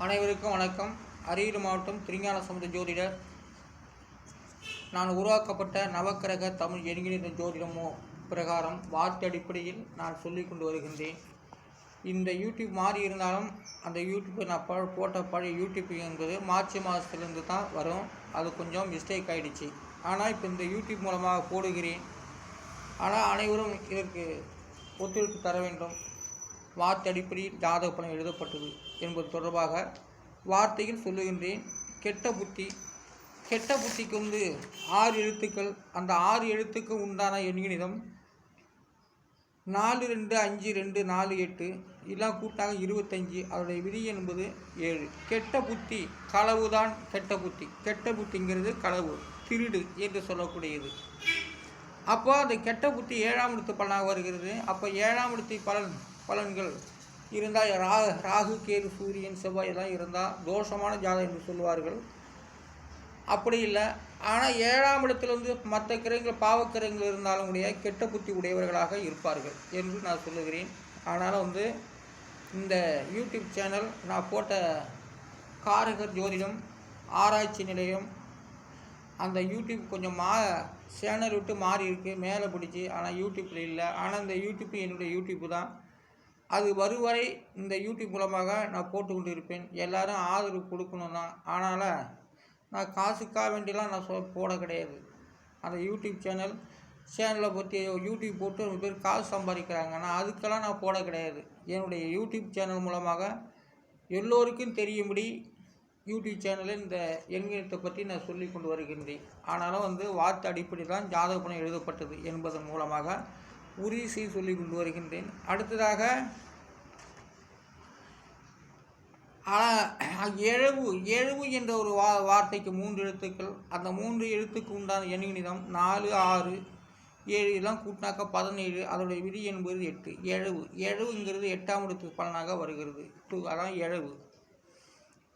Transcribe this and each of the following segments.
அனைவருக்கும் வணக்கம். அரியலூர் மாவட்டம் திருஞான சமுத ஜோதிடர். நான் உருவாக்கப்பட்ட நவக்கிரக தமிழ் எண்கிற ஜோதிடமோ பிரகாரம் வார்த்தை அடிப்படையில் நான் சொல்லிக் கொண்டு வருகின்றேன். இந்த யூடியூப் மாறி இருந்தாலும் அந்த யூடியூப்பை நான் போட்ட பழைய யூடியூப் என்பது மார்ச் மாதத்துலேருந்து தான் வரும். அது கொஞ்சம் மிஸ்டேக் ஆகிடுச்சு. ஆனால் இப்போ இந்த யூடியூப் மூலமாக போடுகிறேன். ஆனால் அனைவரும் இதற்கு ஒத்துழைப்பு தர வேண்டும். வார்த்தை அடிப்படையில் ஜாதக பலன் எழுதப்பட்டது என்பது தொடர்பாக வார்த்தையில் சொல்லுகின்றேன். கெட்ட புத்திக்கு 6 எழுத்துக்கள். அந்த 6 எழுத்துக்கு உண்டான எண்கணிதம் 4 2 5 2 4 8 எல்லாம் கூட்டாக 25. அதனுடைய விதி என்பது 7. கெட்ட புத்தி களவுதான். கெட்ட புத்திங்கிறது களவு, திருடு என்று சொல்லக்கூடியது. அப்போ அந்த கெட்ட புத்தி 7ஆம் இடத்து பலனாக வருகிறது. அப்போ 7ஆம் இடத்து பலன்கள் இருந்தால் ராகு கேது சூரியன் செவ்வாய் எல்லாம் இருந்தால் தோஷமான ஜாதகம் என்று சொல்லுவார்கள். அப்படி இல்லை. ஆனால் 7ஆம் இடத்துல மற்ற கிரகங்கள் பாவக்கிரகங்கள் இருந்தாலும் உடைய கெட்ட புத்தி உடையவர்களாக இருப்பார்கள் என்று நான் சொல்லுகிறேன். ஆனாலும் இந்த யூடியூப் சேனல் நான் போட்ட காரகர் ஜோதிடம் ஆராய்ச்சி நிலையம் அந்த யூடியூப் கொஞ்சம் சேனல் விட்டு மாறி இருக்குது, மேலே பிடிச்சி. ஆனால் யூடியூப்பில் இல்லை. ஆனால் இந்த யூடியூப் என்னுடைய யூடியூப்பு தான். அது வருவரை இந்த யூடியூப் மூலமாக நான் போட்டு கொண்டு இருப்பேன். எல்லோரும் ஆதரவு கொடுக்கணும் தான். ஆனால் நான் காசுக்காக வேண்டியெல்லாம் நான் போட கிடையாது. அந்த யூடியூப் சேனலை பற்றி யூடியூப் போட்டு ரொம்ப பேர் காசு சம்பாதிக்கிறாங்க. நான் அதுக்கெல்லாம் நான் போட கிடையாது. என்னுடைய யூடியூப் சேனல் மூலமாக எல்லோருக்கும் தெரியும்படி யூடியூப் சேனலில் இந்த எண்கணிதத்தை பற்றி நான் சொல்லி கொண்டு வருகின்றேன். ஆனாலும் வார்த்தை அடிப்படை தான் ஜாதக பலன் எழுதப்பட்டது என்பதன் மூலமாக உறுதி செய்து சொல்லி கொண்டு வருகின்றேன். அடுத்ததாக எழுவு என்ற ஒரு வார்த்தைக்கு 3 எழுத்துக்கள். அந்த 3 எழுத்துக்கு உண்டான எண்கணிதம் 4 6 7 எல்லாம் கூட்டினாக்கா 17. அதனுடைய விதி என்பது 8. எழுவுங்கிறது 8ஆம் இடத்து பலனாக வருகிறது. அதான் எழுவு.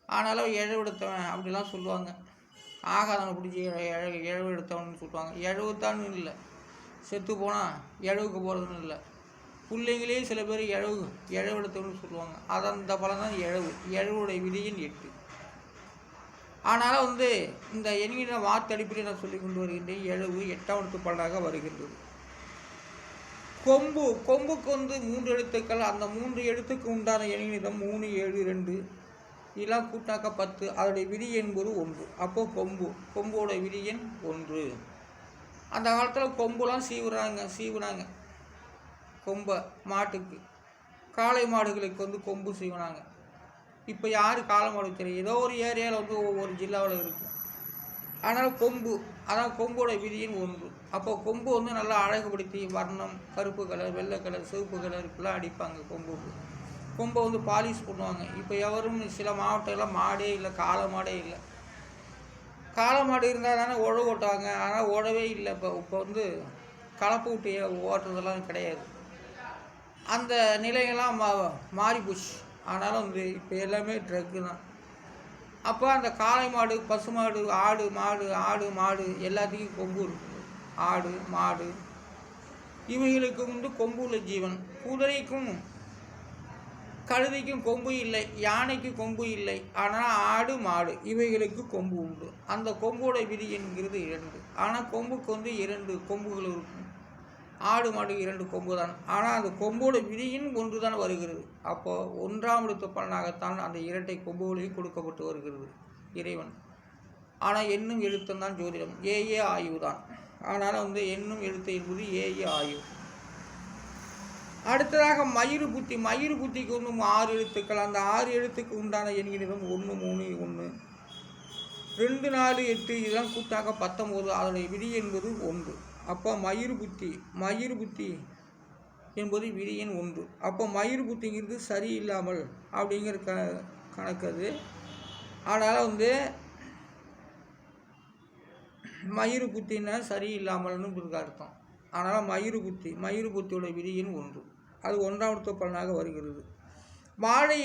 ஆனாலும் எழுவு எடுத்தவன் அப்படிலாம் சொல்லுவாங்க. ஆகாதவனை பிடிச்சி எழுவு எடுத்தவன் சொல்லுவாங்க. எழுவுத்தான்னு இல்லை, செத்து போனால் எழுவுக்கு போகிறதுன்னு இல்லை. பிள்ளைங்களே சில பேர் எழுவு எடுத்தவன்னு சொல்லுவாங்க. அது அந்த பலன் தான் எழுவுடைய விதியின் 8. ஆனாலும் இந்த எண்கிற வார்த்தை அடிப்படையில் நான் சொல்லி கொண்டு வருகின்றேன். எழுவு 8ஆம் இடத்து பலனாக வருகின்றது. கொம்புக்கு 3 எழுத்துக்கள். அந்த 3 எழுத்துக்கு உண்டான எண்கணிதம் 3 7 2 இதெல்லாம் கூட்டாக்க 10. அதோடைய விதி என்பது 1. அப்போ கொம்போட விதி எண் 1. அந்த காலத்தில் கொம்புலாம் சீவுனாங்க. கொம்பை மாட்டுக்கு, காளை மாடுகளுக்கு கொம்பு சீவினாங்க. இப்போ யார் காளை மாடு தெரியும்? ஏதோ ஒரு ஏரியாவில் ஒவ்வொரு ஜில்லாவில் இருக்குது. ஆனால் அதான் கொம்போட விதியின் 1. அப்போ கொம்பு நல்லா அழகுபடுத்தி வர்ணம், கருப்பு கலர், வெள்ளை கலர், சிவப்பு கலர் இப்படிலாம் அடிப்பாங்க. கொம்பை பாலிஷ் பண்ணுவாங்க. இப்போ எவரும் சில மாவட்டம்லாம் மாடே இல்லை, காளை மாடே இல்லை. காளை மாடு இருந்தால் தானே உழவு ஓட்டுவாங்க. ஆனால் உழவே இல்லை. இப்போ கலப்பு விட்டு ஓட்டுறதெல்லாம் கிடையாது. அந்த நிலையெல்லாம் மாறி போச்சு. ஆனாலும் இப்போ எல்லாமே ட்ரக்கு தான். அப்போ அந்த காளை மாடு, பசு மாடு, ஆடு மாடு எல்லாத்துக்கும் கொம்பு இருக்குது. ஆடு மாடு இவைகளுக்கு கொம்பு உள்ள ஜீவன். குதிரைக்கும் கழுதைக்கும் கொம்பு இல்லை, யானைக்கு கொம்பு இல்லை. ஆனால் ஆடு மாடு இவைகளுக்கு கொம்பு உண்டு. அந்த கொம்போட விதி என்கிறது 2. ஆனால் கொம்புக்கு 2 கொம்புகள் இருக்கும். ஆடு மாடு 2 கொம்பு தான். ஆனால் அந்த கொம்போட விதியின் 1 தான் வருகிறது. அப்போது 1ஆம் இடத்து பலனாகத்தான் அந்த இரட்டை கொம்புகளையும் கொடுக்கப்பட்டு வருகிறது இறைவன். ஆனால் எண்ணும் எழுத்தும் தான் ஜோதிடம். ஏஏ ஆய்வு தான். ஆனால் எண்ணும் எழுத்து என்பது ஏஏ ஆய்வு. அடுத்ததாக மயிறு புத்திக்கு 6 எழுத்துக்கள். அந்த 6 எழுத்துக்கு உண்டான எண்கணிதம் 1 3 1 2 4 8 இதெல்லாம் கூட்டாக 19. அதனுடைய விதி என்பது 1. அப்போ மயிறு புத்தி என்பது விதி எண் 1. அப்போ மயிறு புத்திங்கிறது சரியில்லாமல் அப்படிங்கிற கணக்கு அது. ஆனால் மயிறு புத்தின்னா சரியில்லாமல்னு இருக்கு அர்த்தம். ஆனால் மயிறு புத்தியோட விதி எண் 1. அது 1ஆம் இடத்து பலனாக வருகிறது. வாழை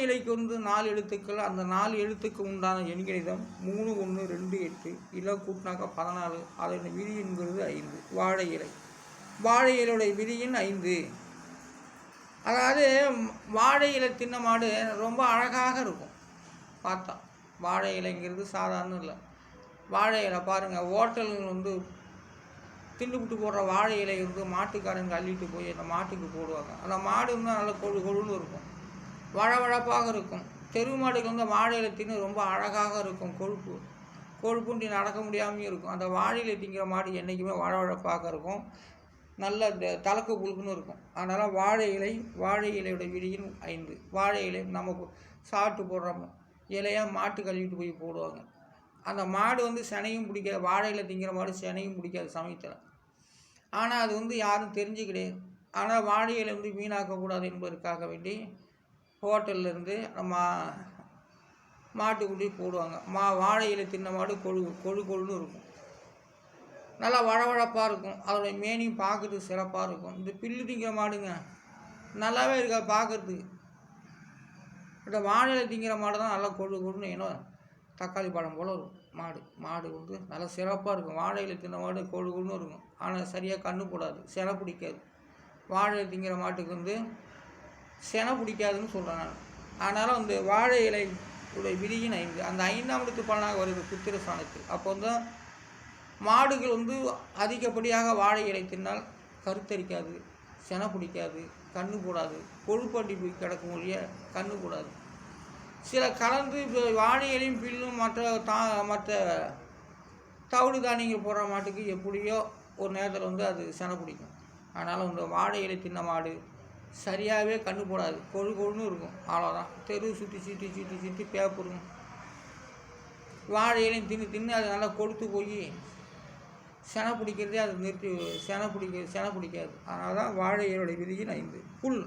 இலைக்கு 4 எழுத்துக்கள். அந்த 4 எழுத்துக்கு உண்டான எண்கணிதம் 3 1 2 8 இதெல்லாம் கூட்டினாக்கா 14. அதோட விதி என்பது 5. வாழை இலையுடைய விதி எண் 5. அதாவது வாழை இலை தின்ன மாடு ரொம்ப அழகாக இருக்கும். பார்த்தா. வாழை இலைங்கிறது சாதாரணம் இல்லை. வாழை இலை பாருங்கள், ஹோட்டல்கள் வந்து திண்டுபிட்டு போடுற வாழை இலை வந்து மாட்டுக்காரங்க அள்ளிட்டு போய் அந்த மாட்டுக்கு போடுவாங்க. அந்த மாடு வந்து நல்லா கொழு கொழுன்னு இருக்கும், வழவழப்பாக இருக்கும். தெரு மாடுகள் வந்து வாழை இலை தின்னு ரொம்ப அழகாக இருக்கும், கொழுப்புண்டி நடக்க முடியாமல் இருக்கும். அந்த வாழை இலை திங்கிற மாடு என்றைக்குமே வழவழப்பாக இருக்கும், நல்ல தலக்கு புழுக்குன்னு இருக்கும். அதனால் வாழை இலையோட விதியின் 5. வாழை இலை நம்ம சாப்பிட்டு போடுறோம் இலையாக மாட்டு கழுவிட்டு போய் போடுவாங்க. அந்த மாடு வந்து செனையும் பிடிக்காது, வாழை இலை திங்கிற மாடு செனையும் பிடிக்காது சமயத்தில். ஆனால் அது வந்து யாரும் தெரிஞ்சுக்கிடையாது. ஆனால் வாழை இலை வந்து வீணாக்கக்கூடாது என்பதற்காக வேண்டி ஹோட்டல்லேருந்து மாட்டுக்குட்டி போடுவாங்க. வாழை இலை தின்ன மாடு கொழுன்னு இருக்கும், நல்லா வழவழப்பாக இருக்கும். அதோடைய மேனியும் பார்க்குறதுக்கு சிறப்பாக இருக்கும். இந்த பில்லு திங்கிற மாடுங்க நல்லாவே இருக்காது பார்க்குறதுக்கு. இந்த வாழை இலை திங்கிற மாடு தான் நல்லா கொழுன்னு, ஏன்னா தக்காளி பழம் போல் இருக்கும் மாடு வந்து நல்லா சிறப்பாக இருக்கும். வாழை இலை தின்ன மாடு கொழுன்னு இருக்கும், ஆனால் சரியாக கண்ணு போடாது, செனை பிடிக்காது. வாழை இலை திங்கிற மாட்டுக்கு வந்து செனை பிடிக்காதுன்னு சொல்கிறேன் நான். அதனால் வந்து வாழை இலை உடைய விதியின் 5. அந்த 5ஆம் இடத்து பலனாக வருது புத்திர ஸ்தானத்தில். அப்போ வந்து மாடுகள் வந்து அதிகப்படியாக வாழை இலை தின்னால் கருத்தரிக்காது, செனை பிடிக்காது, கண்ணு போடாது, கொழுப்பண்டி போய் கிடக்கும் ஒழிய கண்ணு போடாது. சில கலந்து இப்போ வாழை இலையும் பில்லும் மற்ற தவிடு தானியங்கள் போடுற மாட்டுக்கு எப்படியோ ஒரு நேரத்தில் வந்து அது செனை பிடிக்கும். அதனால் வந்து வாழை இலை தின்ன மாடு சரியாகவே கண்ணு போடாது, கொழுன்னு இருக்கும். அவ்வளோதான், தெரு சுற்றி பேப்பரும் வாழை இலையும் தின்னு அது நல்லா கொழுத்து போய் செனை பிடிக்கிறதே அது நிறுத்தி செனை பிடிக்காது. அதனால தான் வாழை இலையோட விதியின் 5.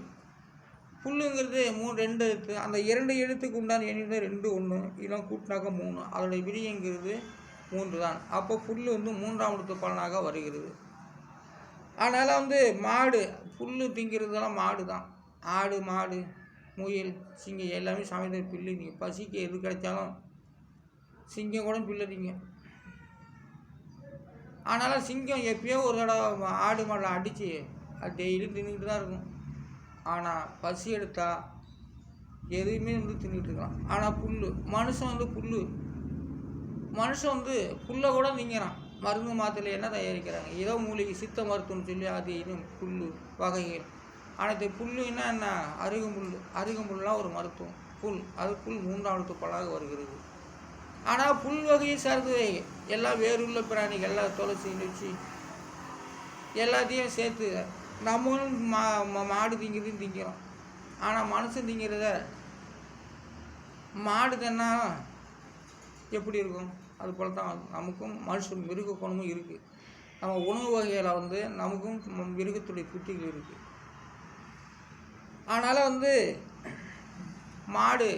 புல்லுங்கிறது 2 எழுத்து. அந்த 2 எழுத்துக்கு உண்டான எண்ணில் 2 1 இதெல்லாம் கூட்டினாக்க 3. அதோடைய விதிங்கிறது 3 தான். அப்போ புல் வந்து 3ஆம் இடத்து பலனாக வருகிறது. அதனால் வந்து மாடு புல் திங்கிறதுலாம் மாடு தான். ஆடு மாடு முயல் சிங்கம் எல்லாமே சமையல் புல்லு திங்கும். பசிக்கு எது கிடைச்சாலும் சிங்கம் கூட புல்லை திங்கும். அதனால் சிங்கம் எப்பயோ ஒரு தடவை ஆடு மாடை அடித்து அது டெய்லியும் தின்னுக்கிட்டு தான் இருக்கும். ஆனால் பசி எடுத்தால் எதுவுமே வந்து தின்னுட்டு இருக்கலாம். ஆனால் மனுஷன் வந்து புல்லை கூட திங்கிறான். மருந்து மாத்திரை என்ன தயாரிக்கிறாங்க, ஏதோ மூலிகை சித்த மருத்துவம்னு சொல்லி அது இன்னும் புல் வகைகள். ஆனால் புல்லுன்னா என்ன, அருகம்புல்லாம் ஒரு மருத்துவம். அது புல் 3ஆம் இடத்து பலனாக வருகிறது. ஆனால் புல் வகையை சார்ந்து எல்லாம் வேறுள்ள பிராணிகள் எல்லாம் துளசி நொச்சி எல்லாத்தையும் சேர்த்து நம்மளும் மாடு திங்கிறதையும் திங்கிறோம். ஆனால் மனுஷன் திங்கிறத மாடு தின்னா எப்படி இருக்கும், அது போல தான் நமக்கும் மனுஷன் மிருக குணமும் இருக்குது. நம்ம உணவு வகையில் வந்து நமக்கும் மிருகத்துடைய குட்டிகள் இருக்குது. அதனால் வந்து மாடு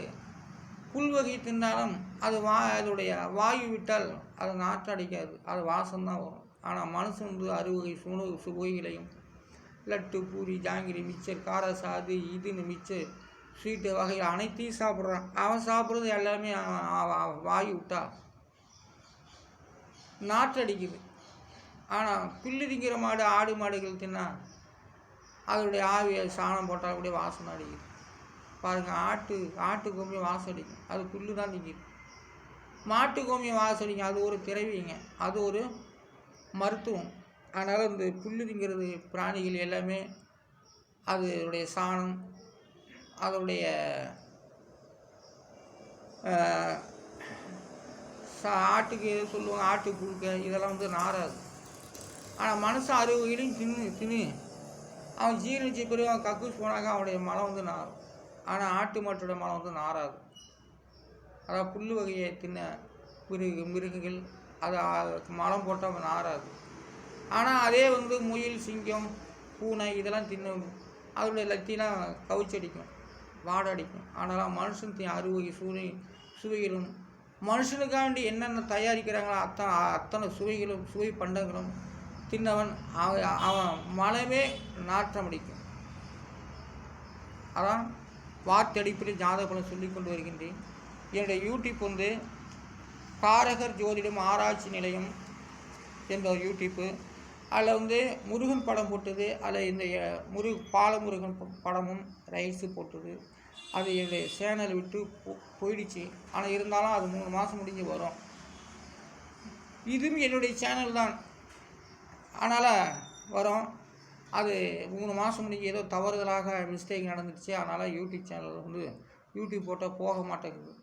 புல் வகை தின்னாலும் அது அதோடைய வாயு விட்டால் அது நாற்று அடிக்காது, அது வாசம்தான் வரும். ஆனால் மனுஷன் வந்து 6 வகை உணவு சுவைகளையும் லட்டு பூரி ஜாங்கிரி மிச்சர் காரசாது இதுன்னு மிச்சர் ஸ்வீட்டு வகைகள் அனைத்தையும் சாப்பிட்றான். அவன் சாப்பிட்றது எல்லாமே வாயு விட்டா நாற்று அடிக்குது. ஆனால் புல்லு திங்கிற மாடு ஆடு மாடுகள் தின்னா அதோடைய ஆவியை சாணம் போட்டால் கூட வாசனை அடிக்குது. பாருங்கள், ஆட்டு கோமியம் வாசம் அடிக்கும், அது புல்லு தான் திங்குது. மாட்டு கோமியம் வாசம் அடிக்கும், அது ஒரு திரவியங்க, அது ஒரு மருத்துவம். அதனால் இந்த புல்லு திங்கிறது பிராணிகள் எல்லாமே அதோடைய சாணம், அதோடைய ஆட்டுக்கு எது சொல்லுவாங்க, ஆட்டு புழுக்க இதெல்லாம் வந்து நாராது. ஆனால் மனுஷன் 6 வகையிலையும் தின்னு அவன் ஜீரணிச்ச பிறகு அவன் கக்கூஸ் போனாக்க அவனுடைய மலம் வந்து நாரும். ஆனால் ஆட்டு மாட்டோட மலம் வந்து நாராது. அதாவது புல் வகையை தின்ன மிருகங்கள் அது மலம் போட்டால் அவன் நாராது. ஆனால் அதே வந்து முயல் சிங்கம் பூனை இதெல்லாம் தின்னும் அதோடைய லத்திலாம் கவுச்சடிக்கும், வாடை அடிக்கும். ஆனால் மனுஷன் 6 வகை சுவைகளும் மனுஷனுக்காண்டி என்னென்ன தயாரிக்கிறாங்களோ அத்தனை சுவைகளும் சுவை பண்டங்களும் தின்னவன் அவன் மனமே நாற்றம் அடிக்கும். அதான் வார்த்தடிப்பில் ஜாதகப்பலன் சொல்லி கொண்டு வருகின்றேன். என்னுடைய யூடியூப் வந்து காரகர் ஜோதிடம் ஆராய்ச்சி நிலையம் என்ற ஒரு யூடியூப்பு. அதில் வந்து முருகன் படம் போட்டது, அதில் இந்த பாலமுருகன் படமும் ரைட்ஸு போட்டது. அது என்னுடைய சேனல் விட்டு போயிடுச்சு. ஆனால் இருந்தாலும் அது 3 மாதம் முடிஞ்சு வரும். இதுவும் என்னுடைய சேனல் தான், அதனால் வரும். அது 3 மாதம் முடிஞ்சு ஏதோ தவறுதலாக மிஸ்டேக் நடந்துடுச்சு. அதனால் யூடியூப் சேனல் வந்து யூடியூப் போட்டால் போக மாட்டேங்குது.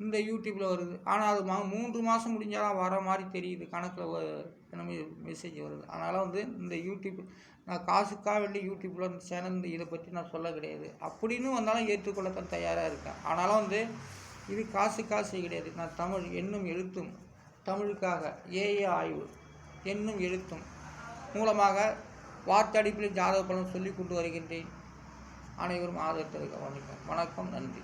இந்த யூடியூப்பில் வருது. ஆனால் அது 3 மாதம் முடிஞ்சால் தான் வர மாதிரி தெரியுது. கணக்கில் நம்ம மெசேஜ் வருது. அதனால் வந்து இந்த யூடியூப் நான் காசுக்காக வேண்டி யூடியூப்பில் இந்த சேனல் இதை பற்றி நான் சொல்ல கிடையாது. அப்படின்னு வந்தாலும் ஏற்றுக்கொள்ளத்தான் தயாராக இருக்கேன். ஆனாலும் வந்து இது காசு கிடையாது. நான் தமிழ் எண்ணும் எழுத்தும் தமிழுக்காக ஏஏ ஆய்வு எண்ணும் எழுத்தும் மூலமாக வார்த்தடிப்பில் ஜாதக பலன் சொல்லிக் கொண்டு வருகின்றேன். அனைவரும் ஆதரவு வணக்கம். நன்றி.